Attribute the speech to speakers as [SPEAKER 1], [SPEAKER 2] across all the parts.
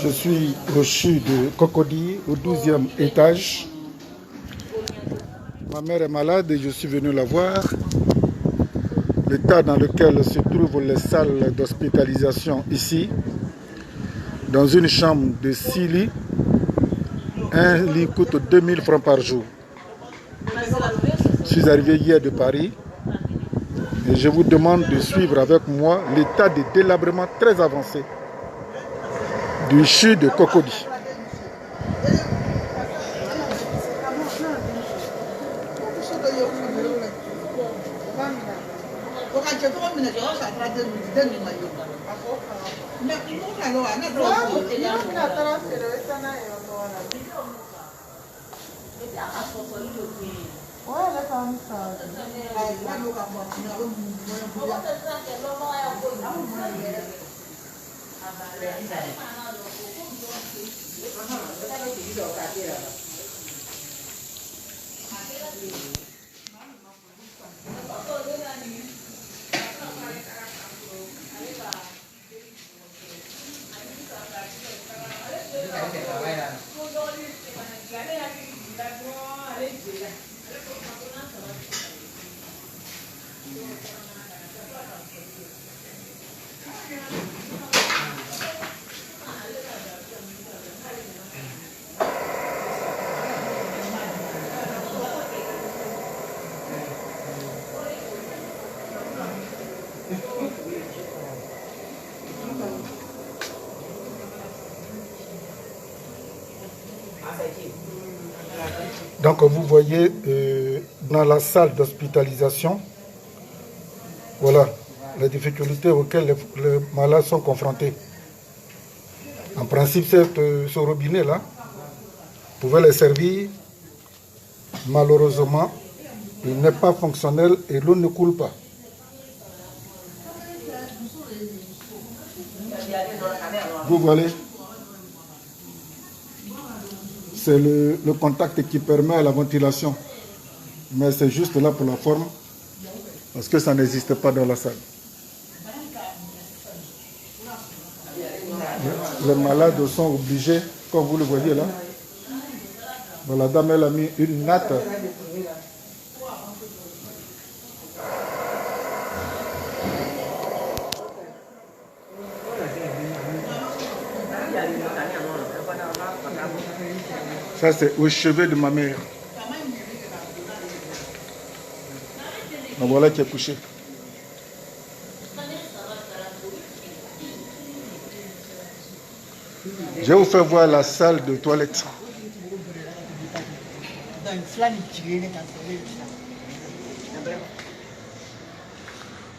[SPEAKER 1] Je suis au CHU de Cocody, au 12e étage. Ma mère est malade et je suis venu la voir. L'état dans lequel se trouvent les salles d'hospitalisation ici, dans une chambre de 6 lits, un lit coûte 2000 francs par jour. Je suis arrivé hier de Paris et je vous demande de suivre avec moi l'état de délabrement très avancé du CHU de Cocody. Donc vous voyez dans la salle d'hospitalisation, voilà les difficultés auxquelles les malades sont confrontés. En principe, ce robinet-là pouvait les servir. Malheureusement, il n'est pas fonctionnel et l'eau ne coule pas. Vous voyez, c'est le contact qui permet la ventilation. Mais c'est juste là pour la forme, parce que ça n'existe pas dans la salle. Les malades sont obligés, comme vous le voyez là. La dame, elle a mis une natte. Ça, c'est au chevet de ma mère. Donc voilà qui est couché. Je vais vous faire voir la salle de toilette.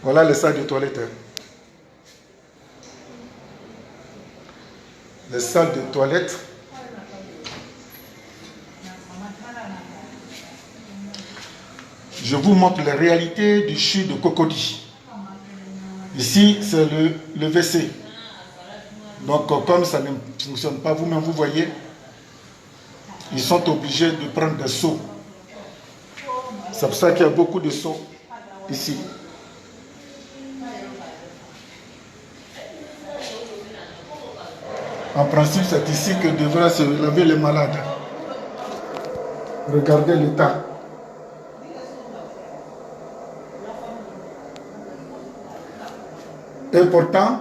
[SPEAKER 1] Voilà les salles de toilette. Les salles de toilette. Je vous montre les réalités du CHU de Cocody. Ici, c'est le WC. Donc, comme ça ne fonctionne pas, vous-même, vous voyez, ils sont obligés de prendre des seaux. C'est pour ça qu'il y a beaucoup de seaux ici. En principe, c'est ici que devraient se laver les malades. Regardez l'état. Et pourtant,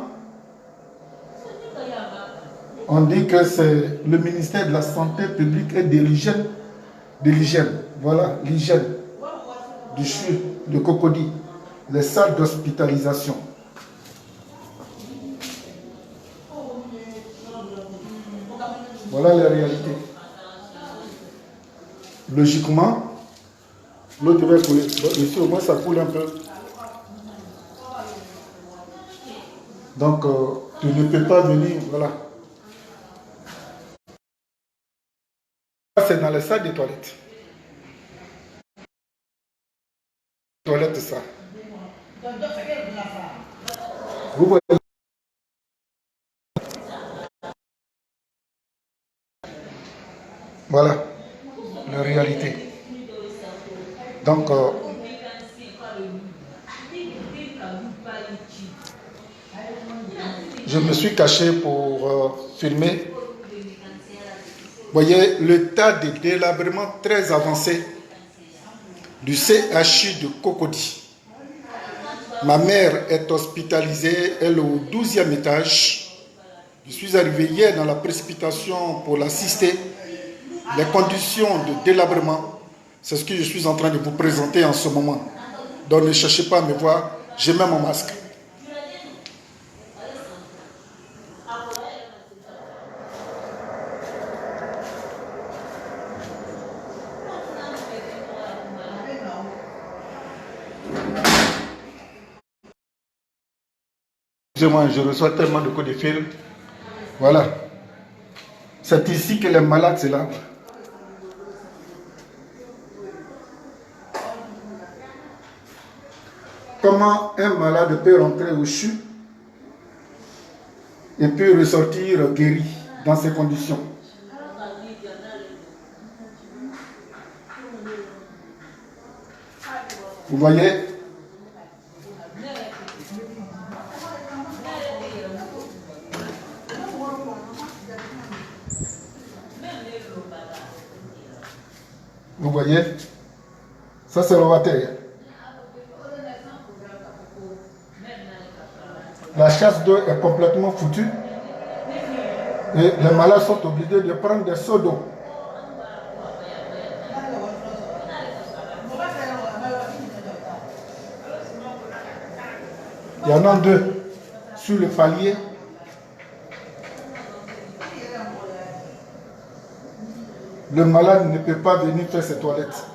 [SPEAKER 1] on dit que c'est le ministère de la Santé publique et de l'hygiène. Voilà, l'hygiène du CHU de Cocody. Les salles d'hospitalisation. Voilà la réalité. logiquement, l'eau devait couler. Donc, ici, au moins, ça coule un peu. Donc, tu ne peux pas venir, voilà. C'est dans la salle des toilettes. Toilette, ça. Vous voyez. Voilà, la réalité. Donc, je me suis caché pour filmer. Vous voyez le tas de délabrement très avancé du CHU de Cocody. Ma mère est hospitalisée, elle est au 12e étage. Je suis arrivé hier dans la précipitation pour l'assister. Les conditions de délabrement, c'est ce que je suis en train de vous présenter en ce moment. Donc ne cherchez pas à me voir, j'ai même mon masque. Excusez-moi, je reçois tellement de coups de fil. Voilà. C'est ici que les malades se lavent. Comment un malade peut rentrer au CHU et peut ressortir guéri dans ces conditions? Vous voyez? Vous voyez? Ça, c'est le water. La chasse d'eau est complètement foutue et les malades sont obligés de prendre des seaux d'eau. Il y en a deux sur le palier. Le malade ne peut pas venir faire ses toilettes.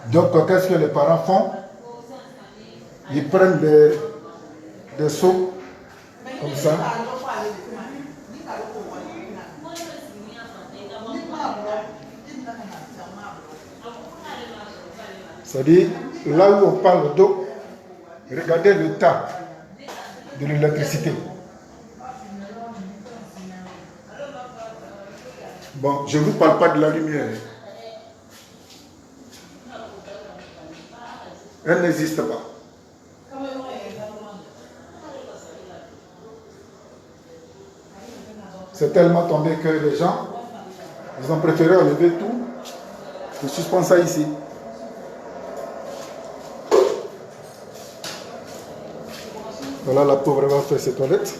[SPEAKER 1] Donc, qu'est-ce que les parents font? Ils prennent des seaux comme ça. C'est-à-dire, là où on parle d'eau, regardez le tas de l'électricité. Bon, je ne vous parle pas de la lumière. Elle n'existe pas. C'est tellement tombé que les gens, ils ont préféré enlever tout et suspendre ça ici. Voilà, la pauvre va faire ses toilettes.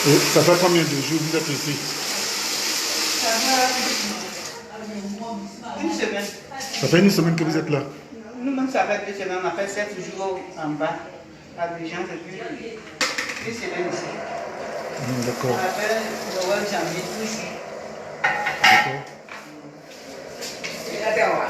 [SPEAKER 1] Et ça fait combien de jours vous êtes ici?
[SPEAKER 2] Ça fait une semaine.
[SPEAKER 1] Ça fait une semaine que vous êtes là?
[SPEAKER 2] Nous-mêmes, ça fait 2 semaines. On a fait 7 jours en bas. À l'urgence, et puis 1 semaine ici.
[SPEAKER 1] D'accord.
[SPEAKER 2] On a fait le mois de janvier tout ici.
[SPEAKER 1] D'accord.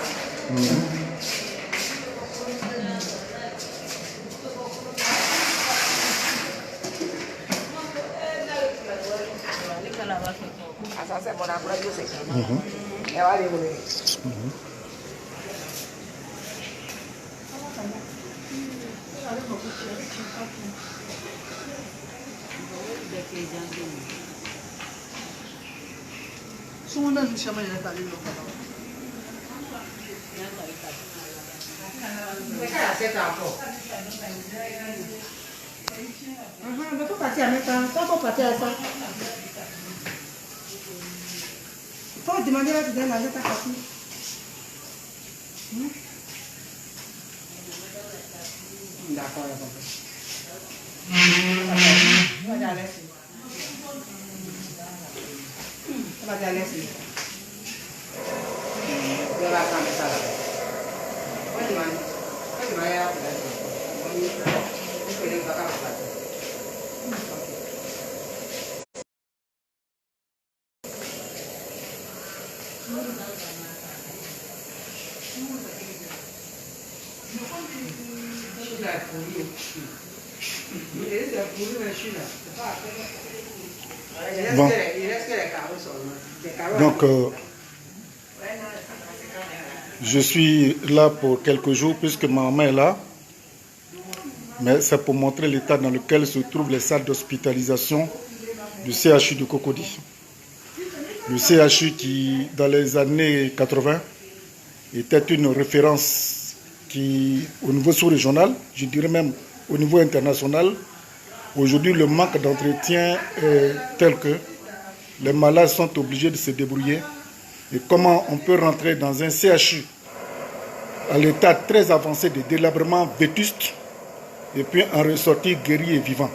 [SPEAKER 3] Il faut partir en même temps. Il faut partir à ça. Il faut demander à tu manger ta partie. D'accord, j'ai compris. On va aller à l'aise. On va aller à l'aise. Je vais attendre ça là. On va demander. On va demander à
[SPEAKER 1] Bon. Donc, je suis là pour quelques jours puisque ma maman est là. Mais c'est pour montrer l'état dans lequel se trouvent les salles d'hospitalisation du CHU de Cocody. Le CHU qui, dans les années 80, était une référence qui, au niveau sous-régional, je dirais même au niveau international, aujourd'hui le manque d'entretien est tel que les malades sont obligés de se débrouiller. Et comment on peut rentrer dans un CHU à l'état très avancé de délabrement vétuste et puis en ressortir guéri et vivant.